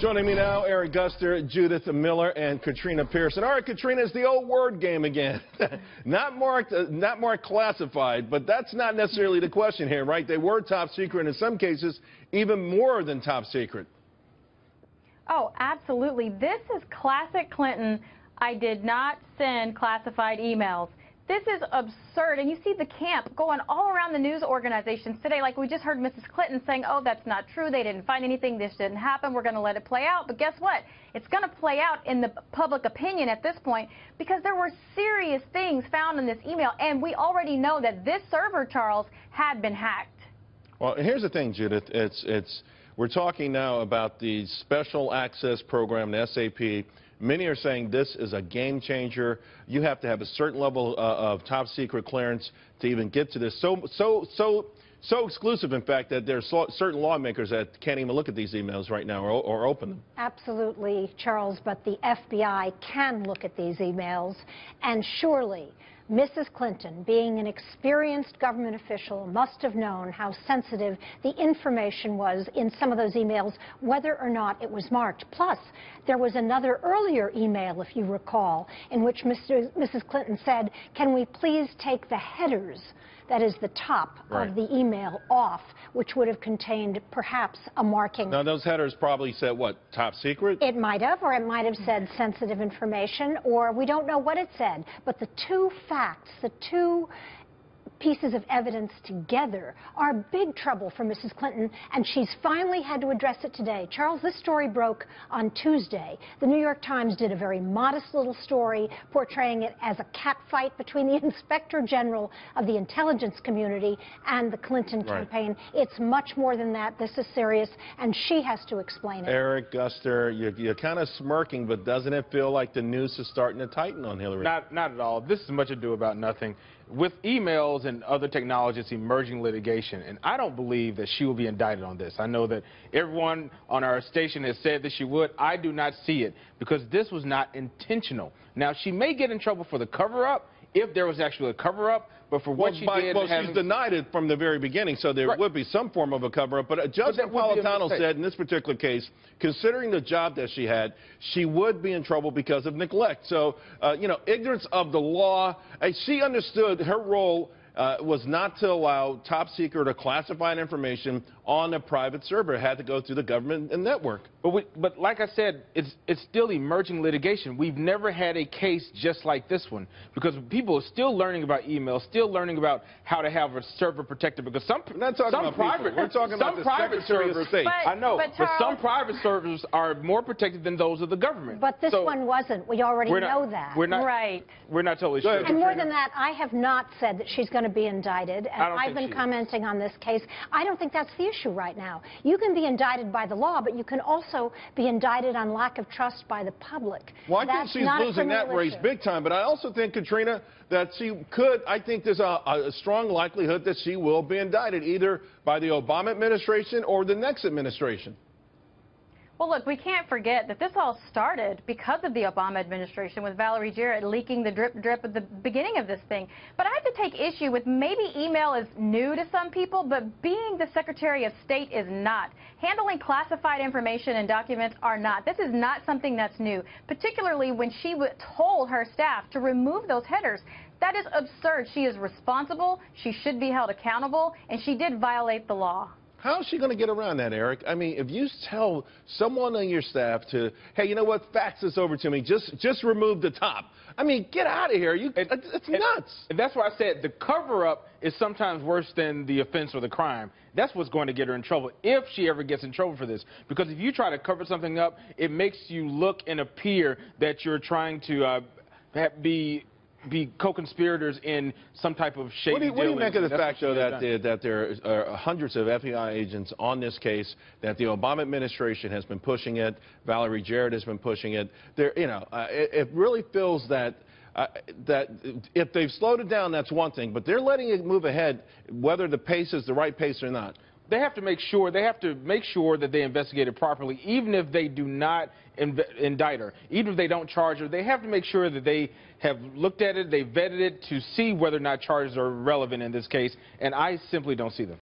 Joining me now, Eric Guster, Judith Miller, and Katrina Pearson. All right, Katrina, it's the old word game again. not marked classified, but that's not necessarily the question here, right? They were top secret, and in some cases, even more than top secret. Oh, absolutely. This is classic Clinton. I did not send classified emails. This is absurd, and you see the camp going all around the news organizations today. Like we just heard Mrs. Clinton saying, oh, that's not true. They didn't find anything. This didn't happen. We're going to let it play out. But guess what? It's going to play out in the public opinion at this point because there were serious things found in this email, and we already know that this server, Charles, had been hacked. Well, here's the thing, Judith. We're talking now about the Special Access Program, the SAP. Many are saying this is a game changer. You have to have a certain level of top secret clearance to even get to this. So exclusive, in fact, that there's certain lawmakers that can't even look at these emails right now or open them. Absolutely, Charles, but the FBI can look at these emails, and surely Mrs. Clinton, being an experienced government official, must have known how sensitive the information was in some of those emails, whether or not it was marked. Plus, there was another earlier email, if you recall, in which Mrs. Clinton said, can we please take the headers, that is the top of the email, off, which would have contained perhaps a marking. Now, those headers probably said what, top secret? It might have, or it might have said sensitive information, or we don't know what it said. But the two facts, the two pieces of evidence together are big trouble for Mrs. Clinton, and she's finally had to address it today. Charles, this story broke on Tuesday. The New York Times did a very modest little story portraying it as a catfight between the Inspector General of the intelligence community and the Clinton campaign. It's much more than that. This is serious, and she has to explain it. Eric Guster, you're kind of smirking, but doesn't it feel like the noose is starting to tighten on Hillary? Not at all. This is much ado about nothing. With emails and other technologies, emerging litigation, and I don't believe that she will be indicted on this. I know that everyone on our station has said that she would. I do not see it because this was not intentional. Now, she may get in trouble for the cover-up if there was actually a cover-up, but for what she did... Well, she's denied it from the very beginning, so there would be some form of a cover-up. But Judge Napolitano said in this particular case, considering the job that she had, she would be in trouble because of neglect. So, you know, ignorance of the law. She understood her role was not to allow top secret or classified information on a private server. It had to go through the government and network. But like I said, it's still emerging litigation. We've never had a case just like this one because people are still learning about email, still learning about how to have a server protected because we're not talking about private. We're talking about the Secretary of State. I know, but some private servers are more protected than those of the government. But this one wasn't. We already know that. We're not totally sure. And more than that, I have not said that she's going to be indicted, and I've been commenting on this case. I don't think that's the issue right now. You can be indicted by the law, but you can also be indicted on lack of trust by the public. Well, I think she's losing that race big time, but I also think, Katrina, that she could, I think there's a strong likelihood that she will be indicted either by the Obama administration or the next administration. Well, look, we can't forget that this all started because of the Obama administration with Valerie Jarrett leaking the drip at the beginning of this thing. But I have to take issue with maybe email is new to some people, but being the Secretary of State is not. Handling classified information and documents are not. This is not something that's new, particularly when she told her staff to remove those headers. That is absurd. She is responsible. She should be held accountable, and she did violate the law. How is she going to get around that, Eric? I mean, if you tell someone on your staff to, hey, you know what, fax this over to me, just remove the top. I mean, get out of here. It's nuts. And that's why I said the cover-up is sometimes worse than the offense or the crime. That's what's going to get her in trouble if she ever gets in trouble for this. Because if you try to cover something up, it makes you look and appear that you're trying to be co-conspirators in some type of shady deal. What do you make of the fact, though, that there are hundreds of FBI agents on this case, that the Obama administration has been pushing it, Valerie Jarrett has been pushing it? It really feels that if they've slowed it down, that's one thing, but they're letting it move ahead, whether the pace is the right pace or not. They have to make sure that they investigate it properly, even if they do not indict her, even if they don't charge her. They have to make sure that they have looked at it, they vetted it to see whether or not charges are relevant in this case, and I simply don't see them.